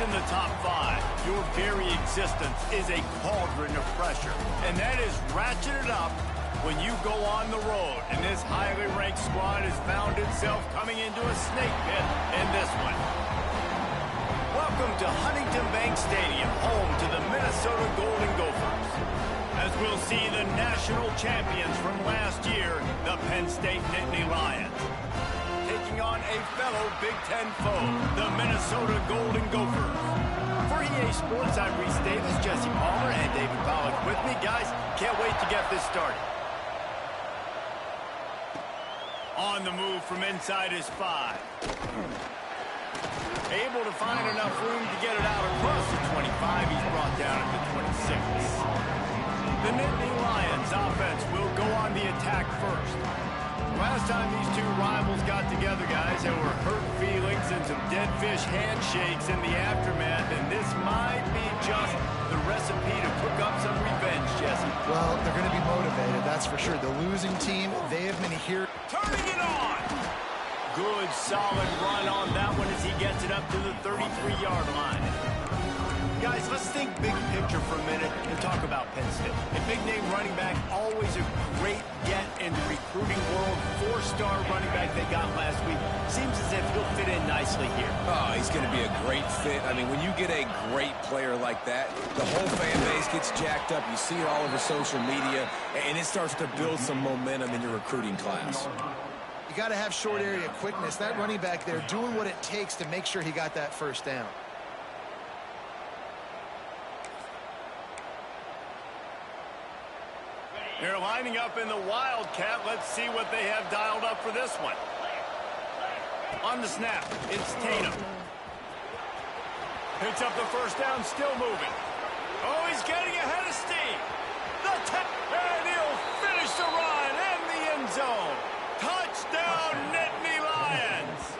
in the top 5, your very existence is a cauldron of pressure. And that is ratcheted up when you go on the road. And this highly ranked squad has found itself coming into a snake pit in this one. Welcome to Huntington Bank Stadium, home to the Minnesota Golden Gophers. As we'll see the national champions from last year, the Penn State Nittany Lions, taking on a fellow Big Ten foe, the Minnesota Golden Gophers. For EA Sports, I'm Reese Davis, Jesse Palmer, and David Pollack with me. Guys, can't wait to get this started. On the move from inside his 5. Able to find enough room to get it out across the 25. He's brought down at the 26. The Nittany Lions offense will go on the attack first. Last time these two rivals got together, guys, there were hurt feelings and some dead fish handshakes in the aftermath, and this might be just the recipe to cook up some revenge, Jesse. Well, they're going to be motivated, that's for sure. The losing team, they have been here. Turning it on! Good, solid run on that one as he gets it up to the 33-yard line. Guys, let's think big picture for a minute and talk about Penn State. A big-name running back, always a great get in the recruiting world. 4-star running back they got last week. Seems as if he'll fit in nicely here. Oh, he's going to be a great fit. I mean, when you get a great player like that, the whole fan base gets jacked up. You see it all over social media, and it starts to build some momentum in your recruiting class. You got to have short area quickness. That running back there doing what it takes to make sure he got that first down. They're lining up in the Wildcat. Let's see what they have dialed up for this one. On the snap, it's Tatum. Picks up the first down, still moving. Oh, he's getting ahead of steam. And he'll finish the run in the end zone. Touchdown, Nittany Lions.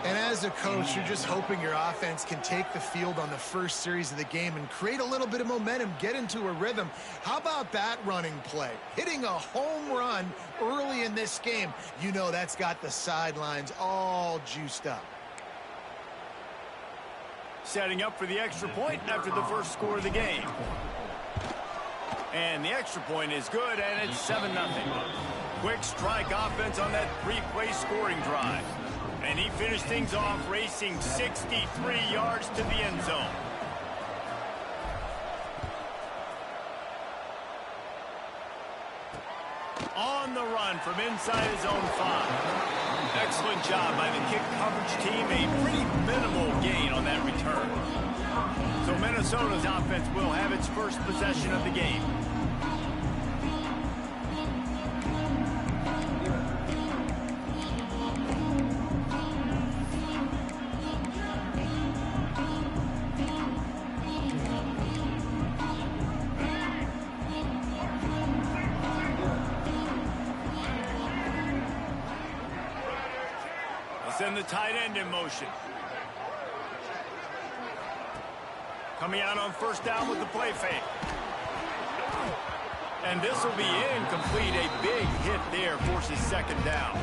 And as a coach, you're just hoping your offense can take the field on the first series of the game and create a little bit of momentum, get into a rhythm. How about that running play? Hitting a home run early in this game. You know that's got the sidelines all juiced up. Setting up for the extra point after the first score of the game. And the extra point is good, and it's 7-0. Quick strike offense on that 3-play scoring drive. And he finished things off racing 63 yards to the end zone. On the run from inside his own 5. Excellent job by the kick coverage team. A pretty minimal gain on that return. So Minnesota's offense will have its first possession of the game. Send the tight end in motion. Coming out on first down with the play fake. And this will be incomplete. A big hit there forces second down.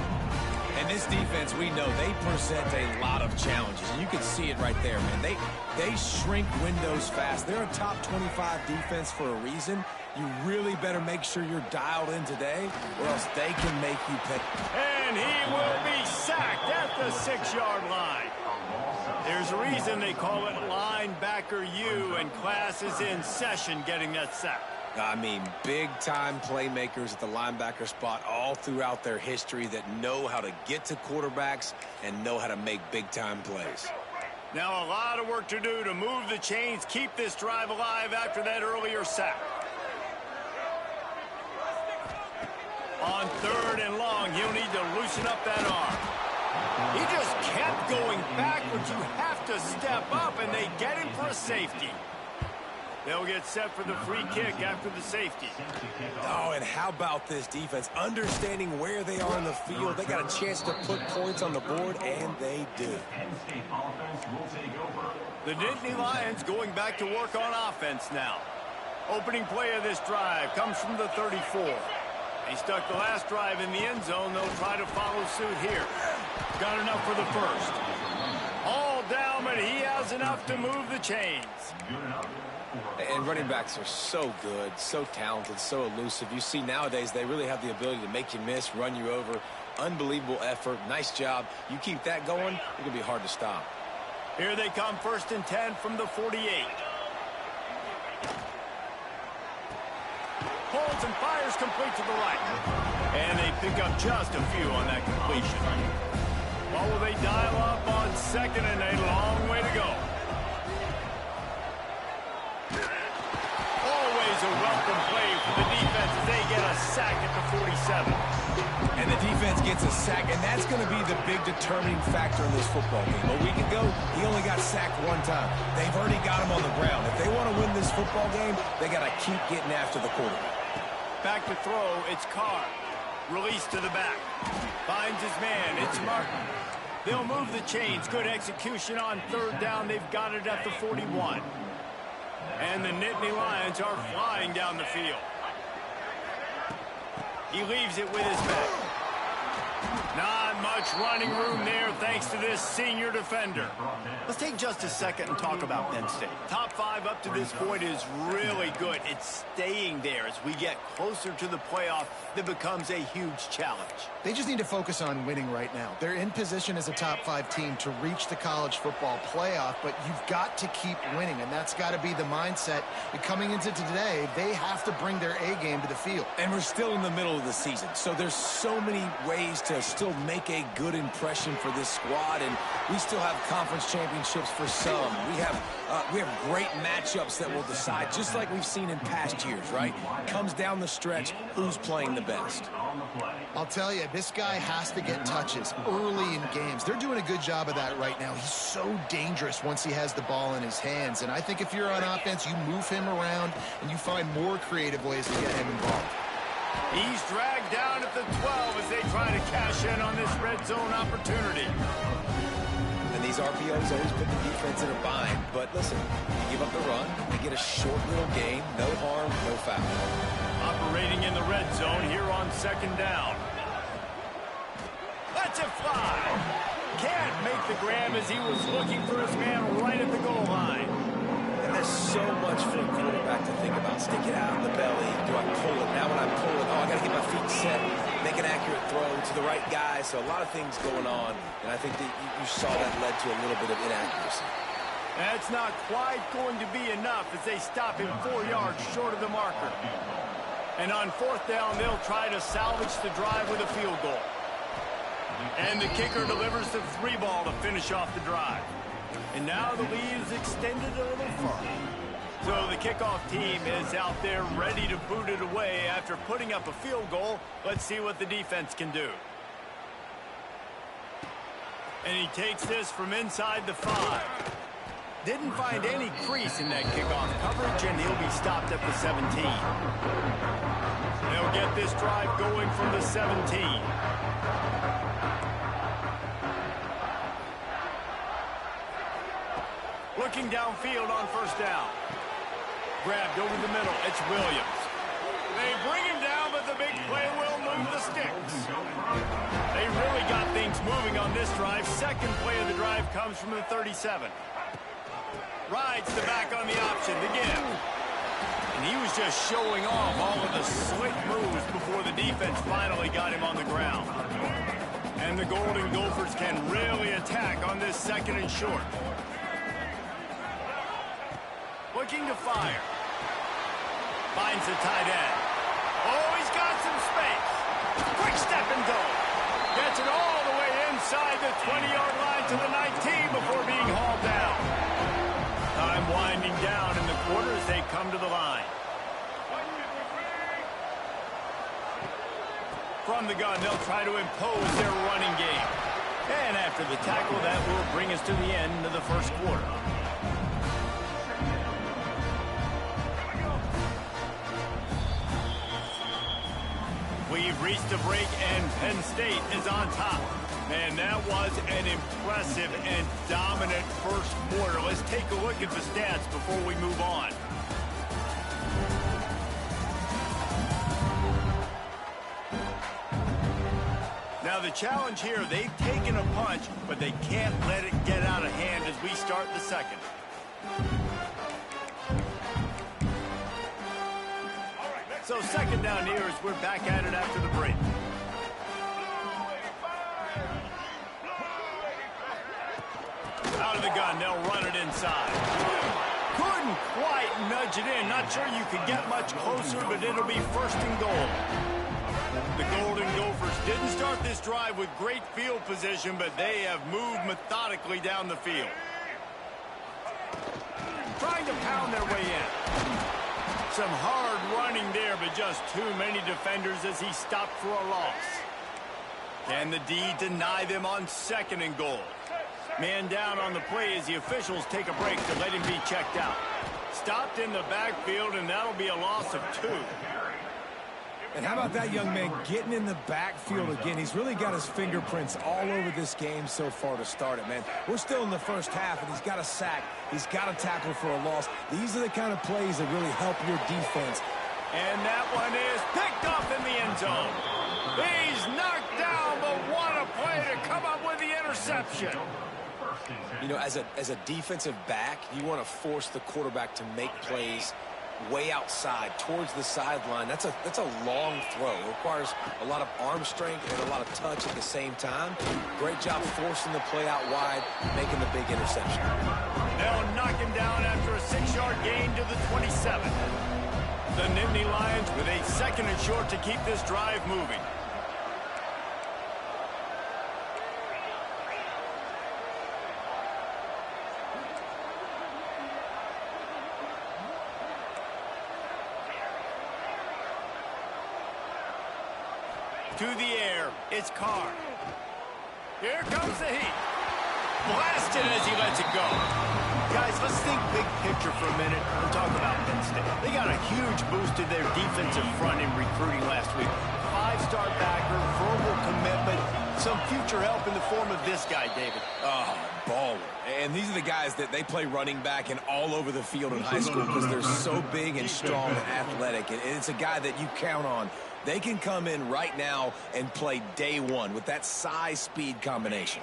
And this defense, we know, they present a lot of challenges. And you can see it right there, man. They shrink windows fast. They're a top 25 defense for a reason. You really better make sure you're dialed in today, or else they can make you pay. And he will be sacked at the 6-yard line. There's a reason they call it linebacker U, and class is in session getting that sack. I mean, big-time playmakers at the linebacker spot all throughout their history that know how to get to quarterbacks and know how to make big-time plays. Now a lot of work to do to move the chains, keep this drive alive after that earlier sack. On 3rd and long, he'll need to loosen up that arm. He just kept going backwards. You have to step up, and they get him for a safety. They'll get set for the free kick after the safety. Oh, and how about this defense? Understanding where they are in the field. They got a chance to put points on the board, and they do. The Nittany Lions going back to work on offense now. Opening play of this drive comes from the 34. He stuck the last drive in the end zone. They'll try to follow suit here. Got enough for the first. All down, but he has enough to move the chains. And running backs are so good, so talented, so elusive. You see nowadays they really have the ability to make you miss, run you over. Unbelievable effort. Nice job. You keep that going, it's going to be hard to stop. Here they come, 1st and 10 from the 48. Holds and fires complete to the right. And they pick up just a few on that completion. What will they dial up on 2nd and a long way to go? Always a welcome play for the defense as they get a sack at the 47. And the defense gets a sack, and that's going to be the big determining factor in this football game. A week ago, he only got sacked 1 time. They've already got him on the ground. If they want to win this football game, they got to keep getting after the quarterback. Back to throw, it's Carr. Release to the back. Finds his man, it's Martin. They'll move the chains. Good execution on 3rd down. They've got it at the 41. And the Nittany Lions are flying down the field. He leaves it with his back. Not much running room there thanks to this senior defender. Let's take just a second and talk about Penn State. Top 5 up to this point is really good. It's staying there as we get closer to the playoff that becomes a huge challenge. They just need to focus on winning right now. They're in position as a top 5 team to reach the college football playoff, but you've got to keep winning, and that's got to be the mindset. And coming into today, they have to bring their A game to the field. And we're still in the middle of the season, so there's so many ways to still make a good impression for this squad, and we still have conference championships for some. We have great matchups that will decide, just like we've seen in past years, right? Comes down the stretch, who's playing the best. I'll tell you, this guy has to get touches early in games. They're doing a good job of that right now. He's so dangerous once he has the ball in his hands, and I think if you're on offense, you move him around and you find more creative ways to get him involved. He's dragged down at the 12 as they try to cash in on this red zone opportunity. And these RPOs always put the defense in a bind. But listen, you give up the run, you get a short little gain, no harm, no foul. Operating in the red zone here on 2nd down. Lets it fly. Can't make the grab as he was looking for his man right at the goal line. And there's so much for a quarterback to think about. Stick it out in the belly. Do I pull it? Now when I pull it, I got to get my feet set, make an accurate throw to the right guy. So a lot of things going on, and I think that you saw that led to a little bit of inaccuracy. That's not quite going to be enough as they stop him 4 yards short of the marker. And on 4th down, they'll try to salvage the drive with a field goal. And the kicker delivers the 3 ball to finish off the drive. And now the lead is extended a little further. So the kickoff team is out there ready to boot it away after putting up a field goal. Let's see what the defense can do. And he takes this from inside the 5. Didn't find any crease in that kickoff coverage, and he'll be stopped at the 17. They'll get this drive going from the 17. Looking downfield on 1st down. Grabbed over the middle. It's Williams. They bring him down, but the big play will move the sticks. They really got things moving on this drive. 2nd play of the drive comes from the 37. Rides the back on the option to give. And he was just showing off all of the slick moves before the defense finally got him on the ground. And the Golden Gophers can really attack on this 2nd and short. Looking to fire. Finds the tight end. Oh, he's got some space. Quick step and go. Gets it all the way inside the 20-yard line to the 19 before being hauled down. Time winding down in the quarter as they come to the line. From the gun, they'll try to impose their running game. And after the tackle, that will bring us to the end of the 1st quarter. We've reached a break, and Penn State is on top. Man, that was an impressive and dominant 1st quarter. Let's take a look at the stats before we move on. Now, the the challenge here, they've taken a punch, but they can't let it get out of hand as we start the second. So second down here as we're back at it after the break. Out of the gun, they'll run it inside. Couldn't quite nudge it in. Not sure you could get much closer, but it'll be first and goal. The Golden Gophers didn't start this drive with great field position, but they have moved methodically down the field. Trying to pound their way in. Some hard running there, but just too many defenders as he stopped for a loss. Can the D deny them on second and goal? Man down on the play as the officials take a break to let him be checked out. Stopped in the backfield, and that'll be a loss of 2. And how about that young man getting in the backfield again? He's really got his fingerprints all over this game so far to start it, man. We're still in the first half, and he's got a sack. He's got a tackle for a loss. These are the kind of plays that really help your defense. And that one is picked up in the end zone. He's knocked down, but what a play to come up with the interception. You know, as a defensive back, you want to force the quarterback to make plays way outside towards the sideline. That's a long throw. It requires a lot of arm strength and a lot of touch at the same time. Great job forcing the play out wide, making the big interception. They'll knock him down after a 6-yard gain to the 27. The Nittany Lions with a second and short to keep this drive moving. To the air, it's Carr. Here comes the heat. Blasted as he lets it go. Guys, let's think big picture for a minute and talk about Penn State. They got a huge boost to their defensive front in recruiting last week. 5-star backer, verbal commitment, some future help in the form of this guy, David. Oh, baller. And these are the guys that they play running back and all over the field in high school because they're so big and strong and athletic. And it's a guy that you count on. They can come in right now and play day one with that size-speed combination.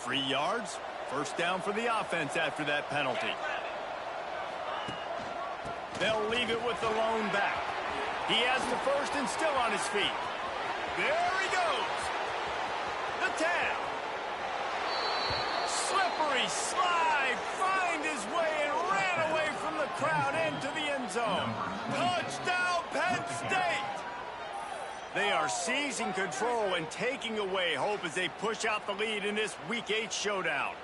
3 yards, first down for the offense after that penalty. They'll leave it with the lone back. He has the first and still on his feet. There he goes. The tap. Slippery slide, find his way and ran away from the crowd into the end zone. Touchdown, Penn State. They are seizing control and taking away hope as they push out the lead in this Week 8 showdown.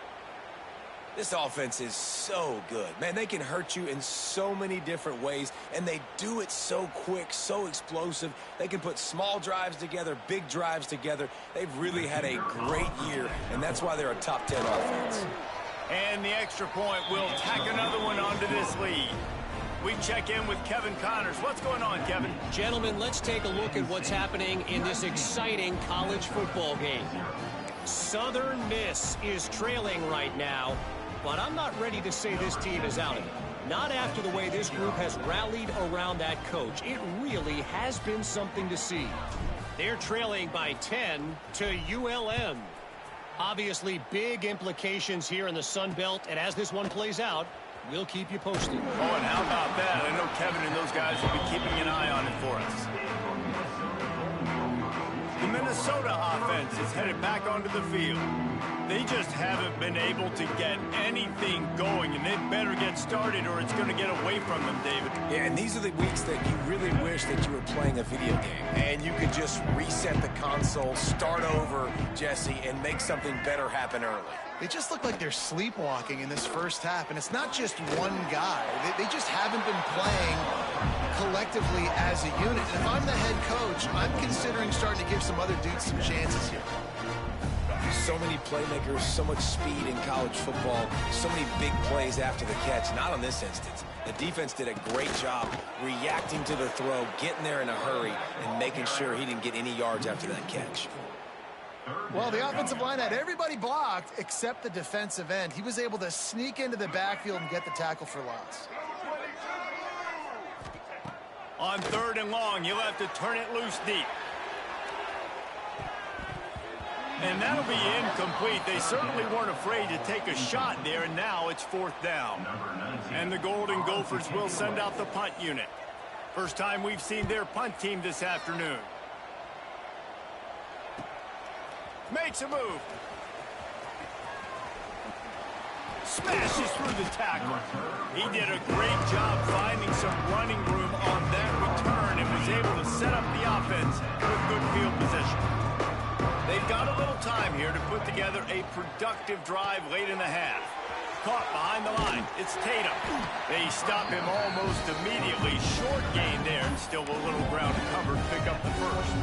This offense is so good. Man, they can hurt you in so many different ways, and they do it so quick, so explosive. They can put small drives together, big drives together. They've really had a great year, and that's why they're a top 10 offense. And the extra point will tack another one onto this lead. We check in with Kevin Connors. What's going on, Kevin? Gentlemen, let's take a look at what's happening in this exciting college football game. Southern Miss is trailing right now, but I'm not ready to say this team is out of it. Not after the way this group has rallied around that coach. It really has been something to see. They're trailing by 10 to ULM. Obviously, big implications here in the Sun Belt, and as this one plays out, we'll keep you posted. Oh, and how about that? I know Kevin and those guys will be keeping an eye on it for us. The Minnesota offense is headed back onto the field. They just haven't been able to get anything going, and they better get started or it's going to get away from them, David. Yeah, and these are the weeks that you really wish that you were playing a video game, and you could just reset the console, start over, Jesse, and make something better happen early. They just look like they're sleepwalking in this first half, and it's not just one guy. They just haven't been playing collectively as a unit. And if I'm the head coach, I'm considering starting to give some other dudes some chances here. So many playmakers, so much speed in college football, so many big plays after the catch. Not on this instance. The defense did a great job reacting to the throw, getting there in a hurry, and making sure he didn't get any yards after that catch. Well, the offensive line had everybody blocked except the defensive end. He was able to sneak into the backfield and get the tackle for loss. On 3rd and long, you'll have to turn it loose deep. And that'll be incomplete. They certainly weren't afraid to take a shot there, and now it's 4th down. And the Golden Gophers will send out the punt unit. First time we've seen their punt team this afternoon. Makes a move. Smashes through the tackle. He did a great job finding some running room on that return and was able to set up the offense with good field position. They've got a little time here to put together a productive drive late in the half. Caught behind the line. It's Tatum. They stop him almost immediately. Short gain there, and still a little ground to cover to pick up the first.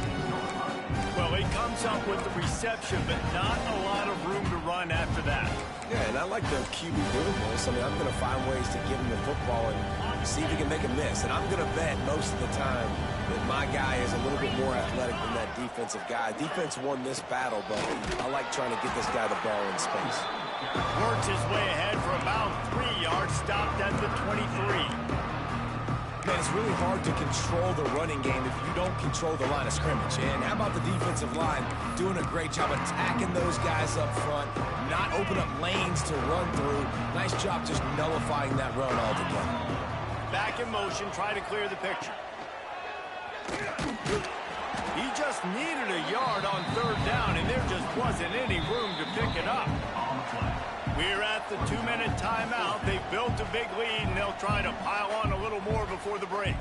Well, he comes up with the reception, but not a lot of room to run after that. Yeah, and I like the QB doing this. I mean, I'm going to find ways to give him the football and see if he can make a miss. And I'm going to bet most of the time that my guy is a little bit more athletic than that defensive guy. Defense won this battle, but I like trying to get this guy the ball in space. Works his way ahead for about 3 yards, stopped at the 23. Man, it's really hard to control the running game if you don't control the line of scrimmage. And how about the defensive line doing a great job attacking those guys up front, not open up lanes to run through. Nice job just nullifying that run altogether. Back in motion, try to clear the picture. He just needed a yard on 3rd down, and there just wasn't any room to pick it up. We're at the 2-minute timeout. They've built a big lead, and they'll try to pile on a little more before the break.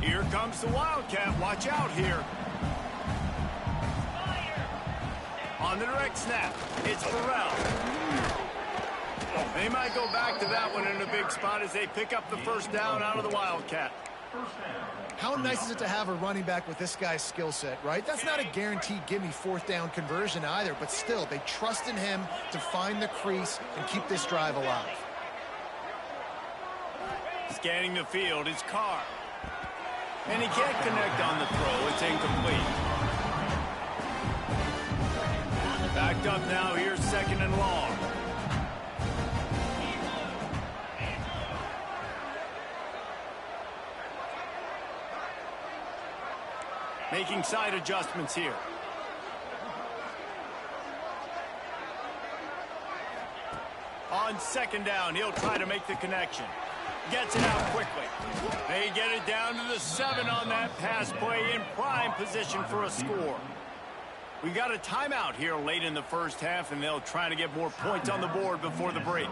Here comes the Wildcat. Watch out here. On the direct snap, it's Burrell. They might go back to that one in a big spot as they pick up the 1st down out of the Wildcat. How nice is it to have a running back with this guy's skill set, right? That's not a guaranteed gimme 4th down conversion either, but still, they trust in him to find the crease and keep this drive alive. Scanning the field is Carr. And he can't connect on the throw. It's incomplete. Backed up now. Here's 2nd and long. Making side adjustments here. On 2nd down, he'll try to make the connection. Gets it out quickly. They get it down to the 7 on that pass play, in prime position for a score. We got a timeout here late in the 1st half, and they'll try to get more points on the board before the break.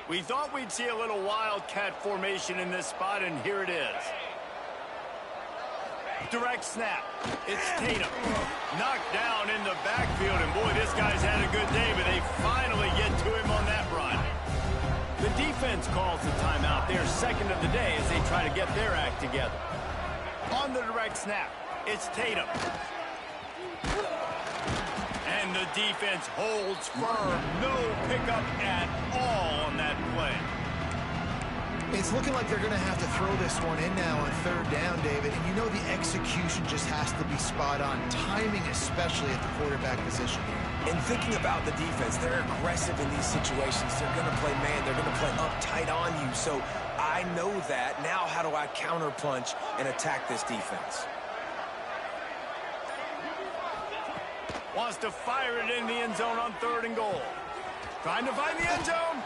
We thought we'd see a little Wildcat formation in this spot, and here it is. Direct snap. It's Tatum. Knocked down in the backfield, and boy, this guy's had a good day, but they finally get to him on that run. The defense calls the timeout, their 2nd of the day, as they try to get their act together. On the direct snap, it's Tatum. And the defense holds firm. No pickup at all on that play. It's looking like they're going to have to throw this one in now on 3rd down, David. And you know the execution just has to be spot on. Timing, especially at the quarterback position. And thinking about the defense, they're aggressive in these situations. They're going to play man. They're going to play uptight on you. So I know that. Now how do I counterpunch and attack this defense? Wants to fire it in the end zone on 3rd and goal. Trying to find the end zone.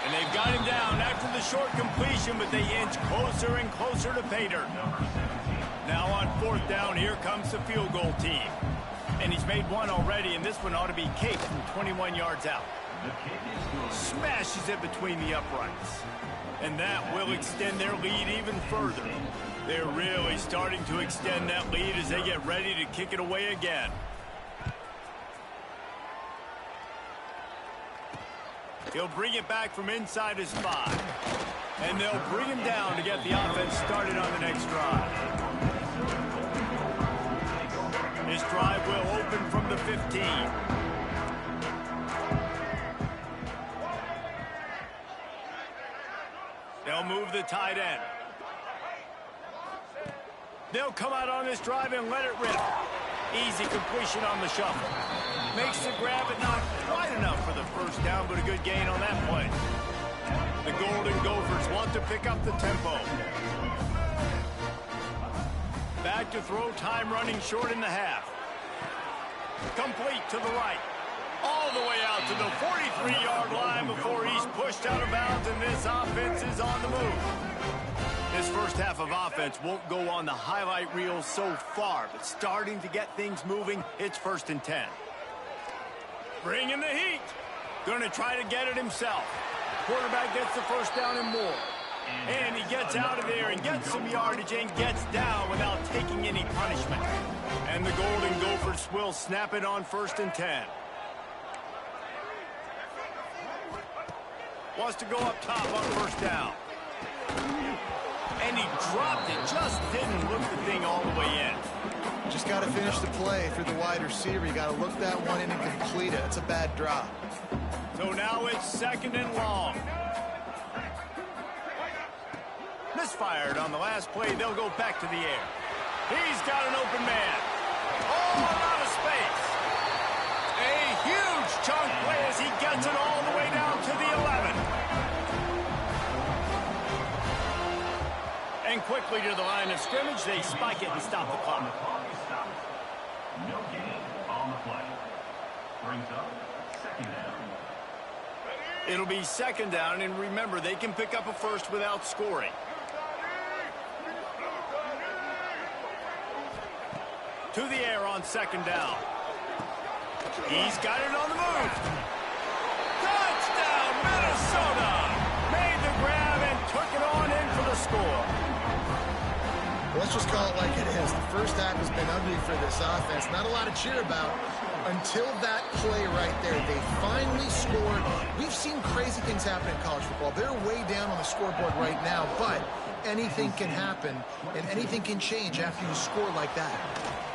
And they've got him down after the short completion, but they inch closer and closer to pay dirt. Now on 4th down, here comes the field goal team. And he's made one already, and this one ought to be caped from 21 yards out. Smashes it between the uprights. And that will extend their lead even further. They're really starting to extend that lead as they get ready to kick it away again. He'll bring it back from inside his 5. And they'll bring him down to get the offense started on the next drive. This drive will open from the 15. They'll move the tight end. They'll come out on this drive and let it rip. Easy completion on the shuffle. Makes the grab, but not quite enough for the first down, but a good gain on that play. The Golden Gophers want to pick up the tempo. Back to throw, time running short in the half. Complete to the right. All the way out to the 43-yard line before he's pushed out of bounds, and this offense is on the move. This first half of offense won't go on the highlight reel so far, but starting to get things moving, it's 1st and 10. Bringing the heat. Going to try to get it himself. Quarterback gets the first down and more. And he gets out of there and gets some yardage and gets down without taking any punishment. And the Golden Gophers will snap it on 1st and 10. Wants to go up top on first down. And he dropped it. Just didn't look the thing all the way in. Just got to finish the play through the wide receiver. You got to look that one in and complete it. It's a bad drop. So now it's 2nd and long. Misfired on the last play. They'll go back to the air. He's got an open man. Oh, out of space. A huge chunk play as he gets it all the way down to the 11. And quickly to the line of scrimmage, they spike it and stop the clock. No gain on the play. Brings up 2nd down. It'll be 2nd down, and remember, they can pick up a first without scoring. To the air on 2nd down. He's got it on the move. Touchdown, Minnesota! Made the grab and took it on in for the score. Let's just call it like it is. The first half has been ugly for this offense. Not a lot to cheer about until that play right there. They finally scored. We've seen crazy things happen in college football. They're way down on the scoreboard right now, but anything can happen, and anything can change after you score like that.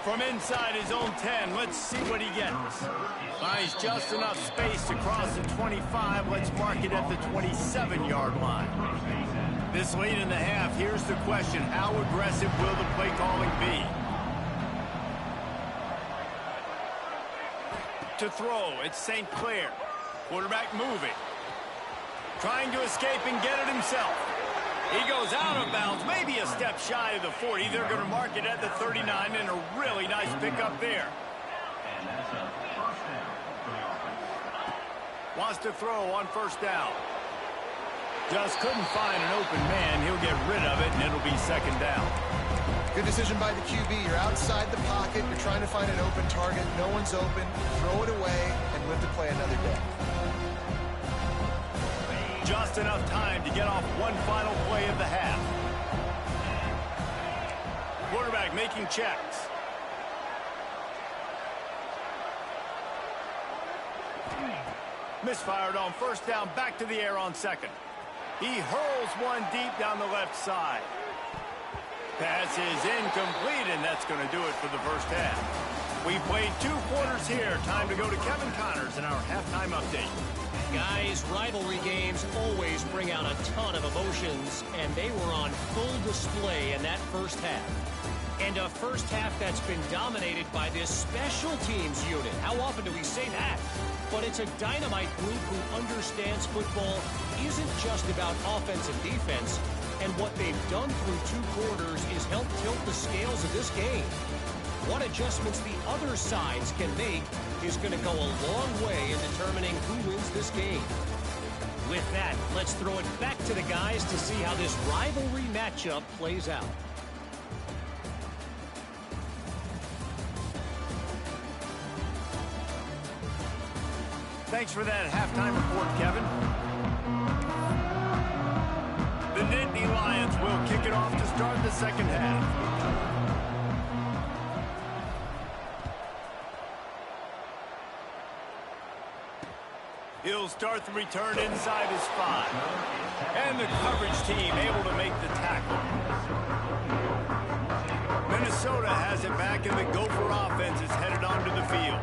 From inside his own 10, let's see what he gets. Finds just enough space to cross the 25. Let's mark it at the 27-yard line. This late in the half, here's the question. How aggressive will the play calling be? To throw, it's St. Clair. Quarterback moving. Trying to escape and get it himself. He goes out of bounds, maybe a step shy of the 40. They're going to mark it at the 39, and a really nice pickup there. And that's a first down for the offense. Wants to throw on first down. Just couldn't find an open man. He'll get rid of it, and it'll be 2nd down. Good decision by the QB. You're outside the pocket. You're trying to find an open target. No one's open. Throw it away and live to play another day. Just enough time to get off one final play of the half. Quarterback making checks. Misfired on first down, back to the air on 2nd. He hurls one deep down the left side. Pass is incomplete, and that's going to do it for the first half. We played 2 quarters here. Time to go to Kevin Connors in our halftime update. Guys, rivalry games always bring out a ton of emotions, and they were on full display in that first half. And a first half that's been dominated by this special teams unit. How often do we say that? But it's a dynamite group who understands football isn't just about offense and defense, and what they've done through 2 quarters is help tilt the scales of this game. What adjustments the other sides can make is going to go a long way in determining who wins this game. With that, let's throw it back to the guys to see how this rivalry matchup plays out. Thanks for that halftime report, Kevin. The Nittany Lions will kick it off to start the second half. He'll start the return inside his 5. And the coverage team able to make the tackle. Minnesota has it back, and the Gopher offense is headed onto the field.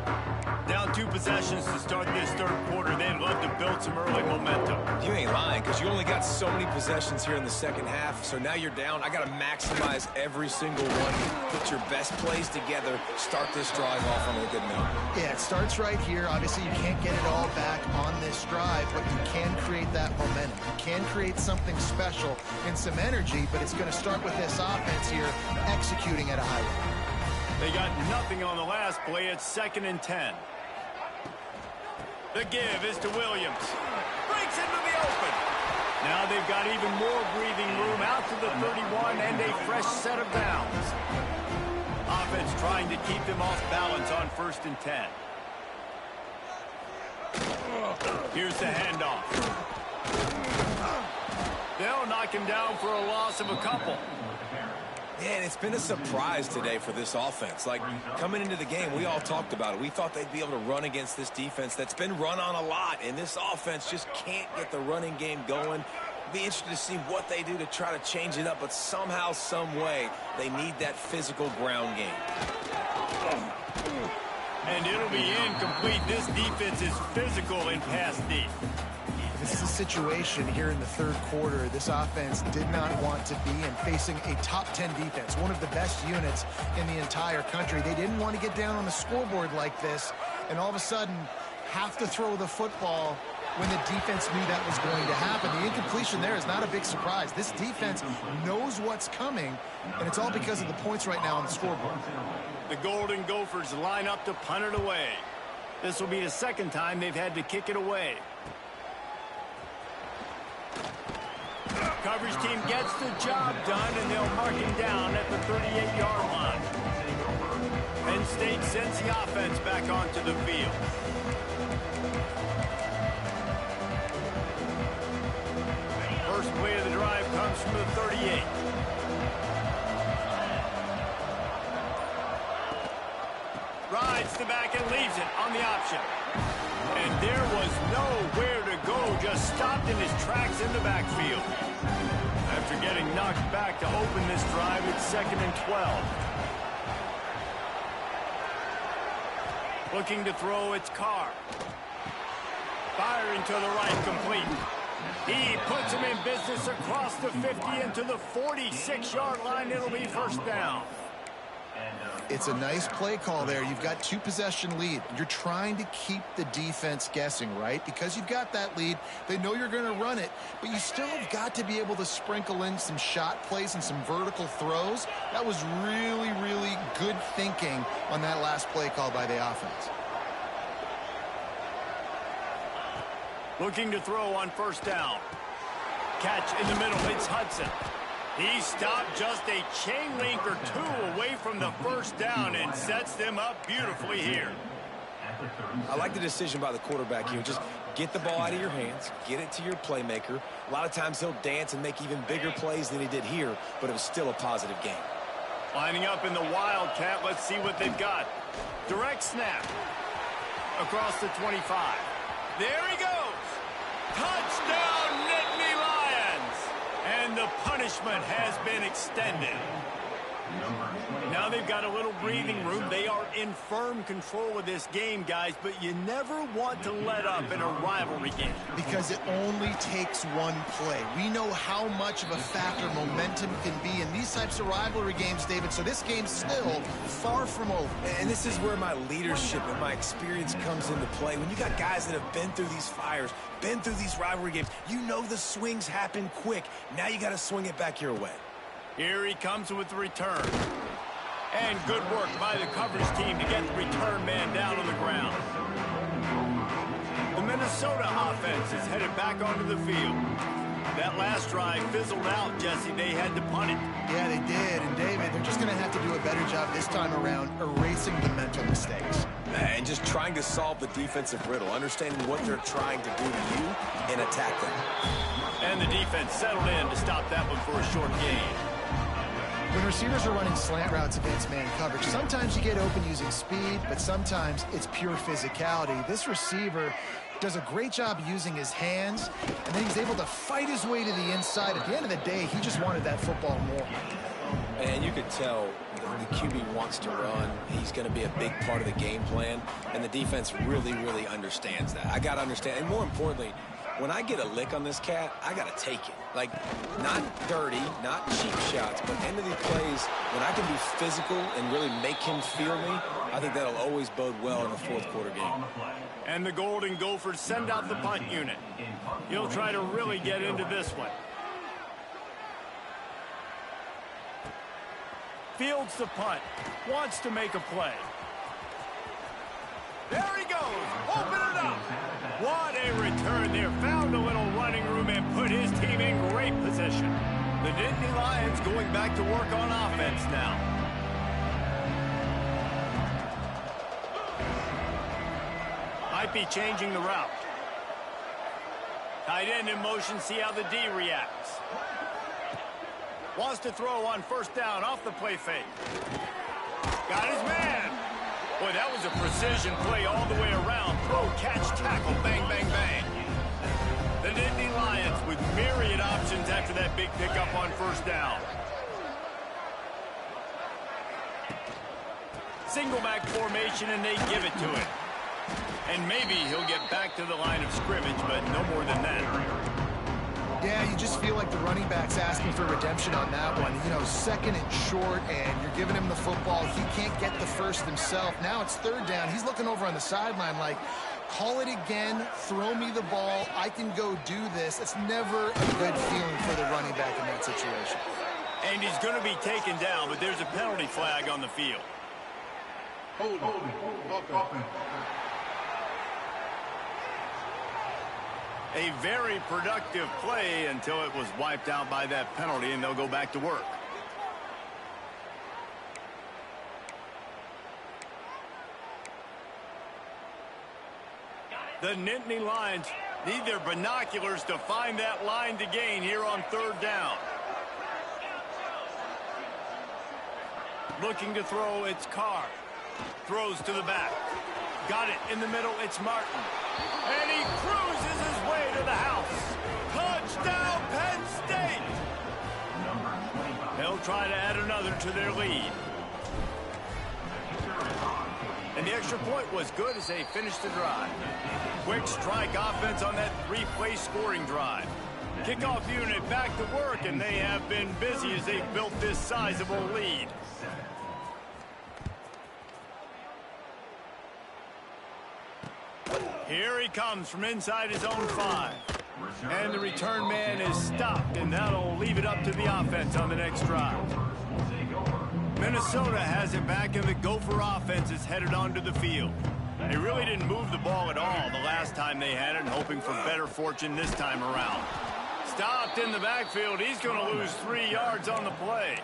Down 2 2 possessions to start this third quarter. They'd love to build some early momentum. You ain't lying, because you only got so many possessions here in the second half, so now you're down. I got to maximize every single one. Put your best plays together. Start this drive off on a good note. Yeah, it starts right here. Obviously, you can't get it all back on this drive, but you can create that momentum. You can create something special and some energy, but it's going to start with this offense here executing at a high level. They got nothing on the last play. It's 2nd and 10. The give is to Williams. Breaks into the open. Now they've got even more breathing room out to the 31 and a fresh set of downs. Offense trying to keep them off balance on 1st and 10. Here's the handoff. They'll knock him down for a loss of a couple. Yeah, and it's been a surprise today for this offense. Like, coming into the game, we all talked about it. We thought they'd be able to run against this defense that's been run on a lot, and this offense just can't get the running game going. Be interested to see what they do to try to change it up, but somehow, some way, they need that physical ground game. And it'll be incomplete. This defense is physical in pass deep. This is a situation here in the third quarter this offense did not want to be in, facing a top 10 defense, one of the best units in the entire country. They didn't want to get down on the scoreboard like this and all of a sudden have to throw the football when the defense knew that was going to happen. The incompletion there is not a big surprise. This defense knows what's coming, and it's all because of the points right now on the scoreboard. The Golden Gophers line up to punt it away. This will be the 2nd time they've had to kick it away. Coverage team gets the job done, and they'll mark him down at the 38-yard line. Penn State sends the offense back onto the field. First play of the drive comes from the 38. Rides the back and leaves it on the option. And there was nowhere to go, just stopped in his tracks in the backfield. After getting knocked back to open this drive, it's 2nd and 12. Looking to throw, it's Carr. Firing to the right, complete. He puts him in business across the 50 into the 46-yard line. It'll be 1st down. It's a nice play call there. You've got 2 possession lead. You're trying to keep the defense guessing, right? Because you've got that lead. They know you're going to run it, but you still have got to be able to sprinkle in some shot plays and some vertical throws. That was really, really good thinking on that last play call by the offense. Looking to throw on 1st down. Catch in the middle. It's Hudson. He stopped just a chain link or 2 away from the 1st down and sets them up beautifully here. I like the decision by the quarterback here. Just get the ball out of your hands, get it to your playmaker. A lot of times he'll dance and make even bigger plays than he did here, but it was still a positive game. Lining up in the Wildcat, let's see what they've got. Direct snap. Across the 25. There he goes. Touchdown, Nittany Lions. And the punishment has been extended. Now they've got a little breathing room. They are in firm control of this game, guys, but you never want to let up in a rivalry game. Because it only takes one play. We know how much of a factor momentum can be in these types of rivalry games, David, so this game's still far from over. And this is where my leadership and my experience comes into play. When you got guys that have been through these fires, been through these rivalry games, you know the swings happen quick. Now you got to swing it back your way. Here he comes with the return. And good work by the coverage team to get the return man down on the ground. The Minnesota offense is headed back onto the field. That last drive fizzled out, Jesse. They had to punt it. Yeah, they did. And, David, they're just going to have to do a better job this time around erasing the mental mistakes. And just trying to solve the defensive riddle, understanding what they're trying to do to you and attack them. And the defense settled in to stop that one for a short gain. When receivers are running slant routes against man coverage, sometimes you get open using speed, but sometimes it's pure physicality. This receiver does a great job using his hands, and then he's able to fight his way to the inside. At the end of the day, he just wanted that football more. And you could tell the QB wants to run. He's going to be a big part of the game plan, and the defense really, really understands that. I got to understand, and more importantly, when I get a lick on this cat, I got to take it. Like, not dirty, not cheap shots, but end of the plays, when I can be physical and really make him feel me, I think that'll always bode well in the fourth quarter game. And the Golden Gophers send out the punt unit. He'll try to really get into this one. Fields the punt. Wants to make a play. There he goes. Open it up. What a return there. Found a little running room and put his team in great position. The Nittany Lions going back to work on offense now. Might be changing the route. Tight end in motion. See how the D reacts. Wants to throw on first down off the play fake. Got his man. Boy, that was a precision play all the way around. Throw, catch, tackle, bang, bang, bang. The Nittany Lions with myriad options after that big pickup on first down. Single back formation, and they give it to him. And maybe he'll get back to the line of scrimmage, but no more than that. Yeah, you just feel like the running back's asking for redemption on that one. You know, second and short, and you're giving him the football. He can't get the first himself. Now it's third down. He's looking over on the sideline like, call it again, throw me the ball, I can go do this. It's never a good feeling for the running back in that situation. And he's going to be taken down, but there's a penalty flag on the field. Hold on. A very productive play until it was wiped out by that penalty, and they'll go back to work. The Nittany Lions need their binoculars to find that line to gain here on third down. Looking to throw, it's Carr. Throws to the back. Got it in the middle, it's Martin. And he cruises his way to the house. Touchdown, Penn State! They'll try to add another to their lead. And the extra point was good as they finished the drive. Quick strike offense on that three-play scoring drive. Kickoff unit back to work, and they have been busy as they've built this sizable lead. Here he comes from inside his own 5. And the return man is stopped, and that'll leave it up to the offense on the next drive. Minnesota has it back, and the Gopher offense is headed onto the field. They really didn't move the ball at all the last time they had it, and hoping for better fortune this time around. Stopped in the backfield. He's going to lose 3 yards on the play.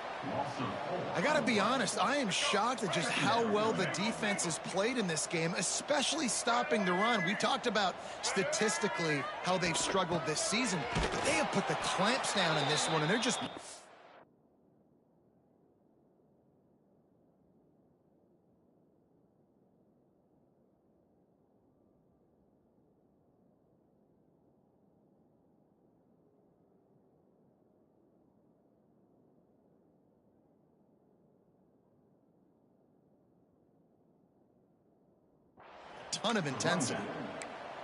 I got to be honest, I am shocked at just how well the defense has played in this game, especially stopping the run. We talked about statistically how they've struggled this season, but they have put the clamps down in this one, and they're just... ton of intensity.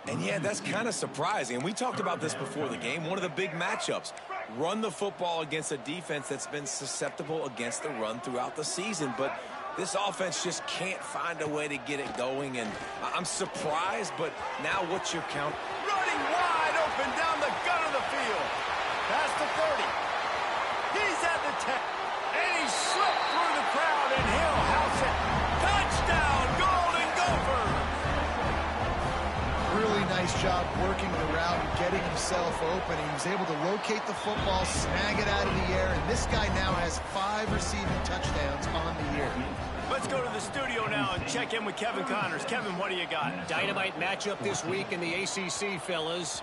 And yeah, that's kind of surprising. And we talked about this before the game. One of the big matchups. Run the football against a defense that's been susceptible against the run throughout the season. But this offense just can't find a way to get it going. And I'm surprised, but now what's your count? Running wide open down the gut of the field. Past the 30. He's at the 10. And he slipped through the crowd, and he'll house it. Touchdown, Golden Gophers! Really nice job working the route and getting himself open. He was able to locate the football, snag it out of the air, and this guy now has 5 receiving touchdowns on the year. Let's go to the studio now and check in with Kevin Connors. Kevin, what do you got? Dynamite matchup this week in the ACC, fellas.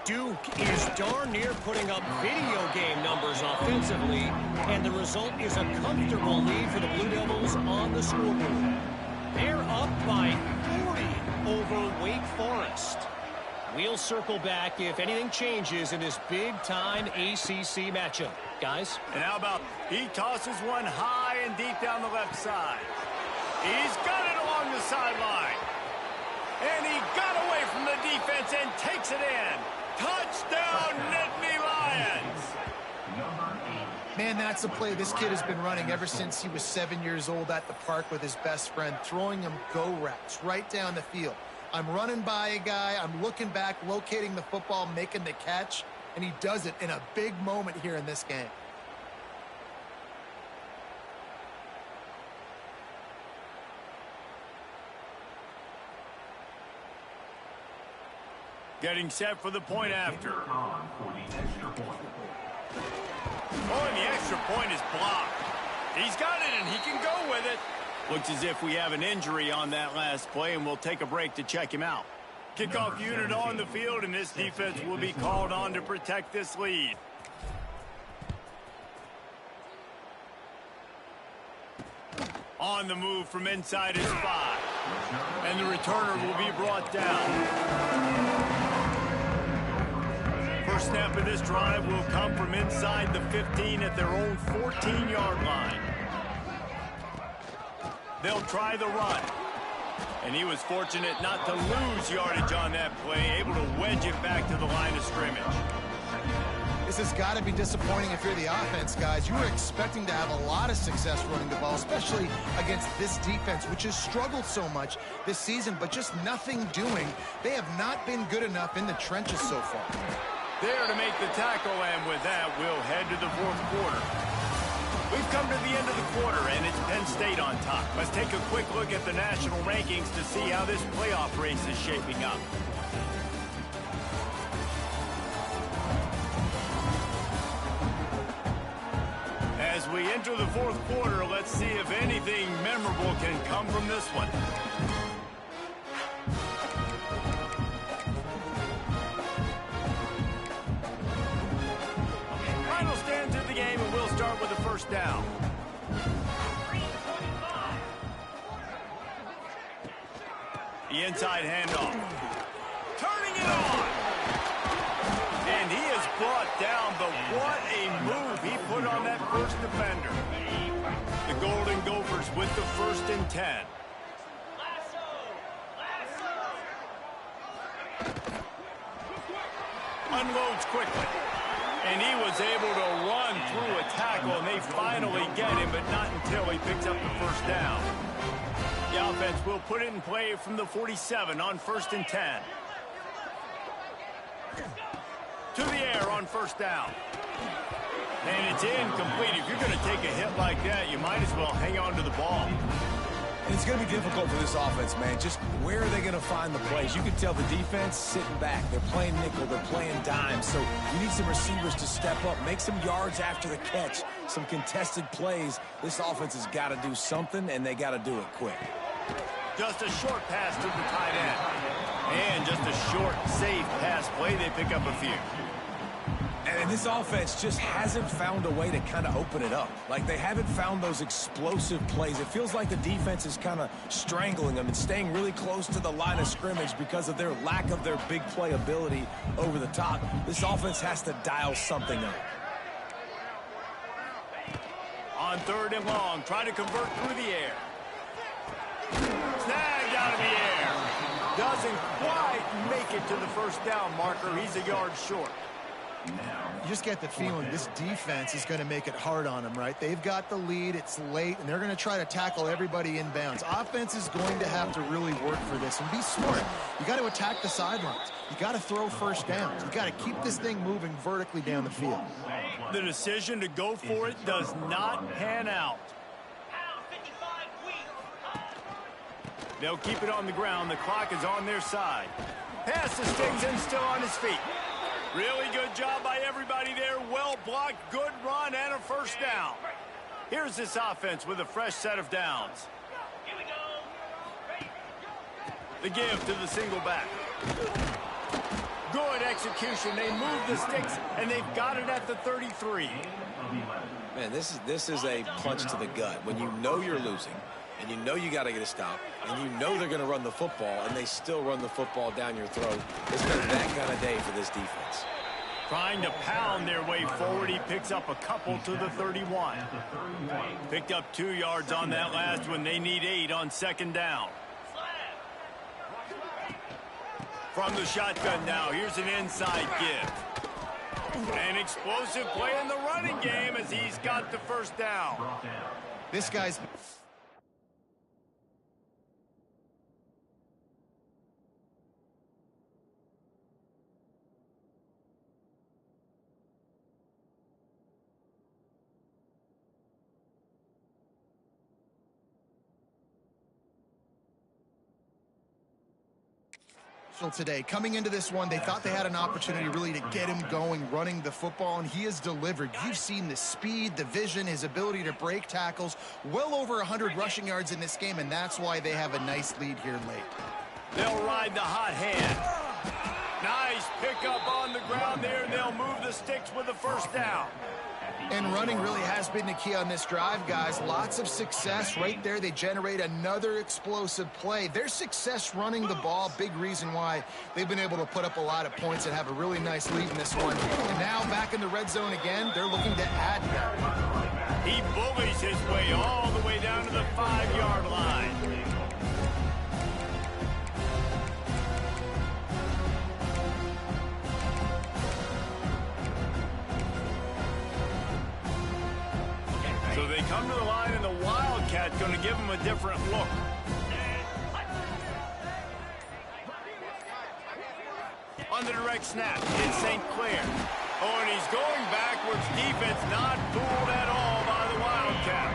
Duke is darn near putting up video game numbers offensively, and the result is a comfortable lead for the Blue Devils on the scoreboard. They're up by 40 over Wake Forest. We'll circle back if anything changes in this big-time ACC matchup. Guys? And how about he tosses one high and deep down the left side. He's got it along the sideline. And he got away from the defense and takes it in. Touchdown, Nittany Lions! Man, that's a play this kid has been running ever since he was 7 years old at the park with his best friend, throwing him go routes right down the field. I'm running by a guy, I'm looking back, locating the football, making the catch, and he does it in a big moment here in this game. Getting set for the point after. Oh, and the extra point is blocked. He's got it, and he can go with it. Looks as if we have an injury on that last play, and we'll take a break to check him out. Kickoff unit on the field, and this defense will be called on to protect this lead. On the move from inside his 5. And the returner will be brought down. First snap of this drive will come from inside the 15 at their own 14-yard line. They'll try the run. And he was fortunate not to lose yardage on that play, able to wedge it back to the line of scrimmage. This has got to be disappointing if you're the offense, guys. You were expecting to have a lot of success running the ball, especially against this defense, which has struggled so much this season, but just nothing doing. They have not been good enough in the trenches so far. There to make the tackle, and with that, we'll head to the fourth quarter. We've come to the end of the quarter, and it's Penn State on top. Let's take a quick look at the national rankings to see how this playoff race is shaping up. As we enter the fourth quarter, let's see if anything memorable can come from this one. Final stands of the game, and we'll start with the first down. The inside handoff. Turning it on. And he is brought down, but what a move he put on that first defender. The Golden Gophers with the 1st and 10. Unloads quickly. And he was able to run through a tackle, and they finally get him, but not until he picks up the first down. The offense will put it in play from the 47 on 1st and 10. To the air on first down. And it's incomplete. If you're going to take a hit like that, you might as well hang on to the ball. And it's going to be difficult for this offense, man. Just where are they going to find the plays? You can tell the defense sitting back. They're playing nickel. They're playing dime. So you need some receivers to step up, make some yards after the catch, some contested plays. This offense has got to do something, and they got to do it quick. Just a short pass to the tight end. And just a short, safe pass play. They pick up a few. And this offense just hasn't found a way to kind of open it up. Like, they haven't found those explosive plays. It feels like the defense is kind of strangling them and staying really close to the line of scrimmage because of their lack of their big play ability over the top. This offense has to dial something up. On 3rd and long, trying to convert through the air. Snagged out of the air. Doesn't quite make it to the first down marker. He's a yard short. You just get the feeling this defense is going to make it hard on them, right? They've got the lead, it's late, and they're going to try to tackle everybody inbounds. Offense is going to have to really work for this and be smart. You got to attack the sidelines. You got to throw first downs. You got to keep this thing moving vertically down the field. The decision to go for it does not pan out. They'll keep it on the ground. The clock is on their side. Pass to Stinson, still on his feet. Really good job by everybody there. Well blocked, good run, and a first down. Here's this offense with a fresh set of downs. The give to the single back. Good execution. They move the sticks, and they've got it at the 33. Man, this is a punch to the gut. When you know you're losing, and you know you got to get a stop, and you know they're going to run the football, and they still run the football down your throat. It's been that kind of day for this defense. Trying to pound their way forward, he picks up a couple to the 31. Picked up 2 yards on that last one. They need 8 on second down. From the shotgun now, here's an inside give. An explosive play in the running game as he's got the first down. This guy's... today. Coming into this one, they thought they had an opportunity really to get him going, running the football, and he has delivered. You've seen the speed, the vision, his ability to break tackles, well over 100 rushing yards in this game, and that's why they have a nice lead here late. They'll ride the hot hand. Nice pickup on the ground there, and they'll move the sticks with the first down. And running really has been the key on this drive, guys. Lots of success right there. They generate another explosive play. Their success running the ball, big reason why they've been able to put up a lot of points and have a really nice lead in this one. And now back in the red zone again, they're looking to add that. He bullies his way all the way down to the 5-yard line. So they come to the line, and the Wildcat's going to give them a different look. On the direct snap, it's St. Clair. Oh, and he's going backwards. Defense not fooled at all by the Wildcat.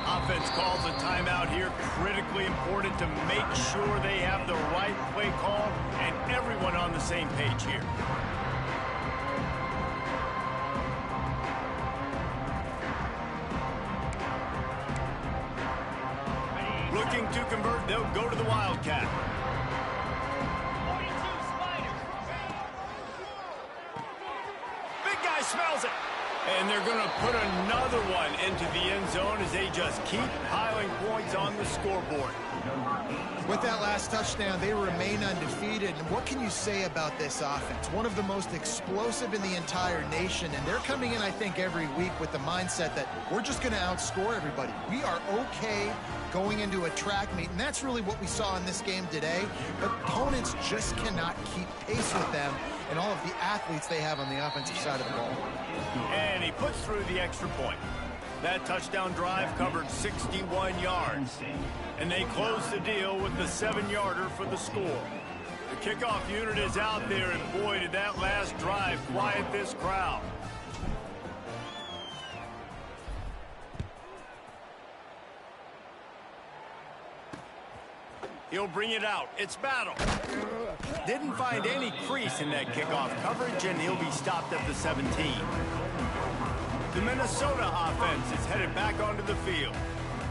Offense calls a timeout here. Critically important to make sure they have the right play call and everyone on the same page here. Looking to convert, they'll go to the Wildcat. Big guy smells it. And they're going to put another one into the end zone as they just keep piling points on the scoreboard. With that last touchdown, they remain undefeated. And what can you say about this offense? One of the most explosive in the entire nation. And they're coming in, I think, every week with the mindset that we're just going to outscore everybody. We are okay going into a track meet. And that's really what we saw in this game today. But opponents just cannot keep pace with them and all of the athletes they have on the offensive side of the ball. And he puts through the extra point. That touchdown drive covered 61 yards. And they close the deal with the 7-yarder for the score. The kickoff unit is out there, and boy, did that last drive quiet this crowd. He'll bring it out. It's battle. Didn't find any crease in that kickoff coverage, and he'll be stopped at the 17. The Minnesota offense is headed back onto the field.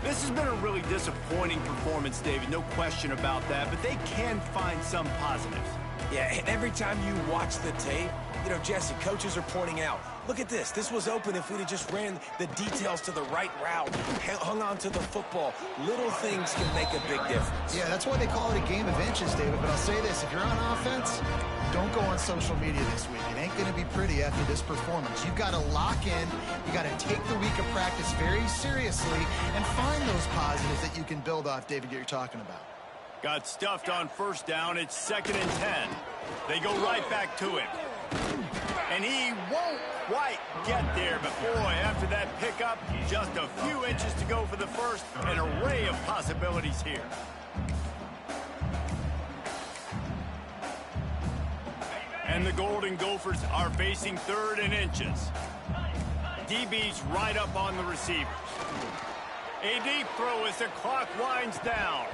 This has been a really disappointing performance, David, no question about that, but they can find some positives. Yeah, and every time you watch the tape, you know, Jesse, coaches are pointing out, look at this. This was open if we'd have just ran the details to the right route, hung on to the football. Little things can make a big difference. Yeah, that's why they call it a game of inches, David. But I'll say this, if you're on offense, don't go on social media this week. It ain't going to be pretty after this performance. You've got to lock in. You got to take the week of practice very seriously and find those positives that you can build off, David, that you're talking about. Got stuffed on first down. It's 2nd and 10. They go right back to him. And he won't quite get there. But, boy, after that pickup, just a few inches to go for the first. An array of possibilities here. And the Golden Gophers are facing 3rd and inches. DB's right up on the receivers. A deep throw as the clock winds down.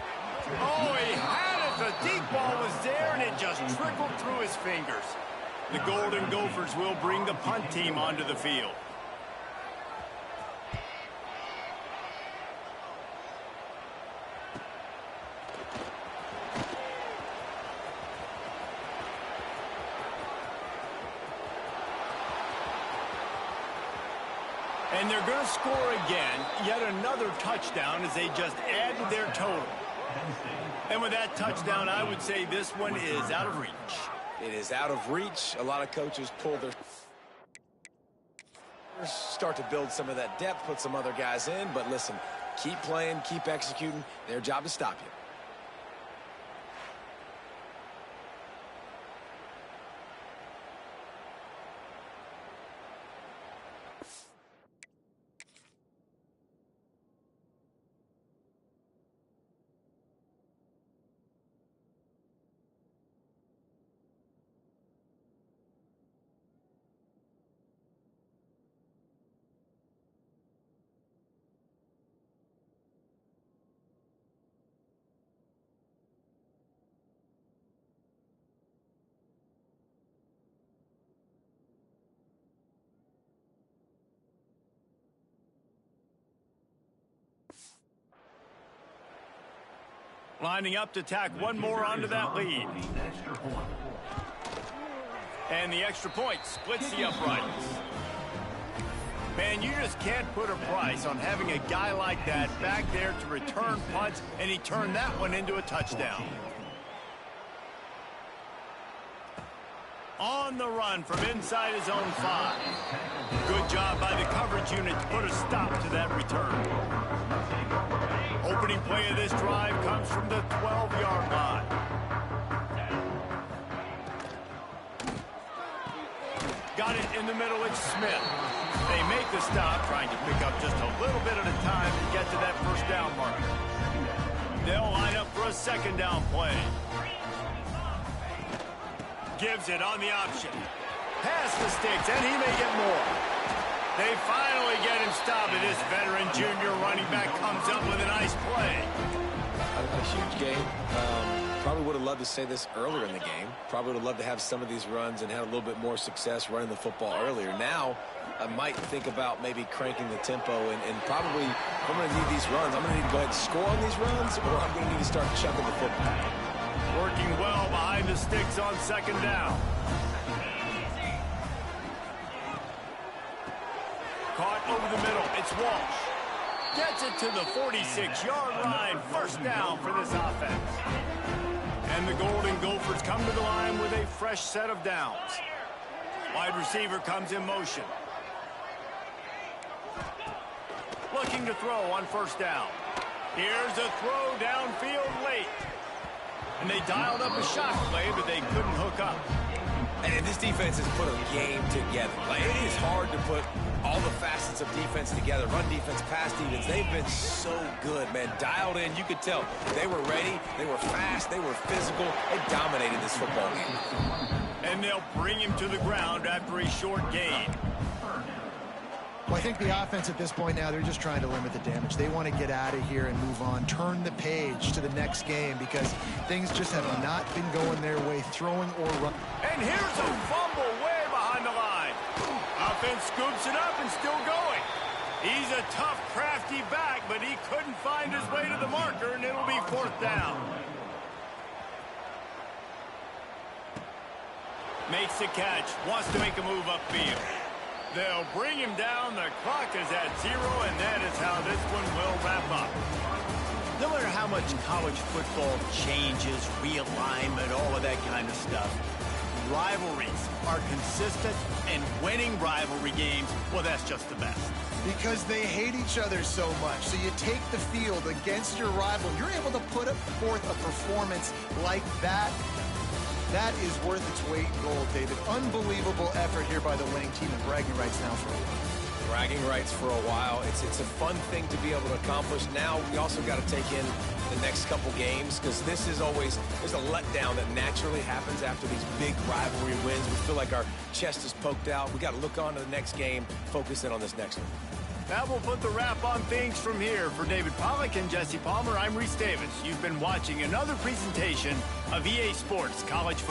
Oh, he had it. The deep ball was there, and it just trickled through his fingers. The Golden Gophers will bring the punt team onto the field. And they're going to score again, yet another touchdown as they just add to their total. And with that touchdown, I would say this one is out of reach. It is out of reach. A lot of coaches pull their... start to build some of that depth, put some other guys in. But listen, keep playing, keep executing. Their job is to stop you. Lining up to tack one more onto that lead. And the extra point splits the uprights. Man, you just can't put a price on having a guy like that back there to return punts, and he turned that one into a touchdown. On the run from inside his own 5. Good job by the coverage unit to put a stop to that return. Opening play of this drive comes from the 12-yard line. Got it in the middle, it's Smith. They make the stop, trying to pick up just a little bit at a time to get to that first down marker. They'll line up for a second down play. Gives it on the option. Past the sticks, and he may get more. They finally get him stopped, and this veteran junior running back comes up with a nice play. A huge game. Probably would have loved to say this earlier in the game. Probably would have loved to have some of these runs and have a little bit more success running the football earlier. Now, I might think about maybe cranking the tempo and probably, if I'm going to need these runs, I'm going to need to go ahead and score on these runs, or I'm going to need to start chucking the football. Working well behind the sticks on second down. Caught over the middle. It's Walsh. Gets it to the 46-yard line. First down for this offense. And the Golden Gophers come to the line with a fresh set of downs. Wide receiver comes in motion. Looking to throw on first down. Here's a throw downfield late. And they dialed up a shot play, but they couldn't hook up. And this defense has put a game together. Like, it is hard to put all the facets of defense together. Run defense, pass defense. They've been so good, man. Dialed in. You could tell they were ready. They were fast. They were physical. They dominated this football game. And they'll bring him to the ground after a short gain. Well, I think the offense at this point now, they're just trying to limit the damage. They want to get out of here and move on, turn the page to the next game, because things just have not been going their way, throwing or running. And here's a fumble way behind the line. Offense scoops it up and still going. He's a tough, crafty back, but he couldn't find his way to the marker, and it'll be fourth down. Makes the catch, wants to make a move upfield. They'll bring him down. The clock is at 0, and that is how this one will wrap up. No matter how much college football changes, realignment, all of that kind of stuff, rivalries are consistent, and winning rivalry games, well, that's just the best. Because they hate each other so much. So you take the field against your rival. You're able to put forth a performance like that. That is worth its weight in gold, David. Unbelievable effort here by the winning team, and bragging rights now for a while. Bragging rights for a while. It's a fun thing to be able to accomplish. Now we also got to take in the next couple games, because this is always, there's a letdown that naturally happens after these big rivalry wins. We feel like our chest is poked out. We got to look on to the next game, focus in on this next one. That will put the wrap on things from here. For David Pollack and Jesse Palmer, I'm Reese Davis. You've been watching another presentation of EA Sports College Football.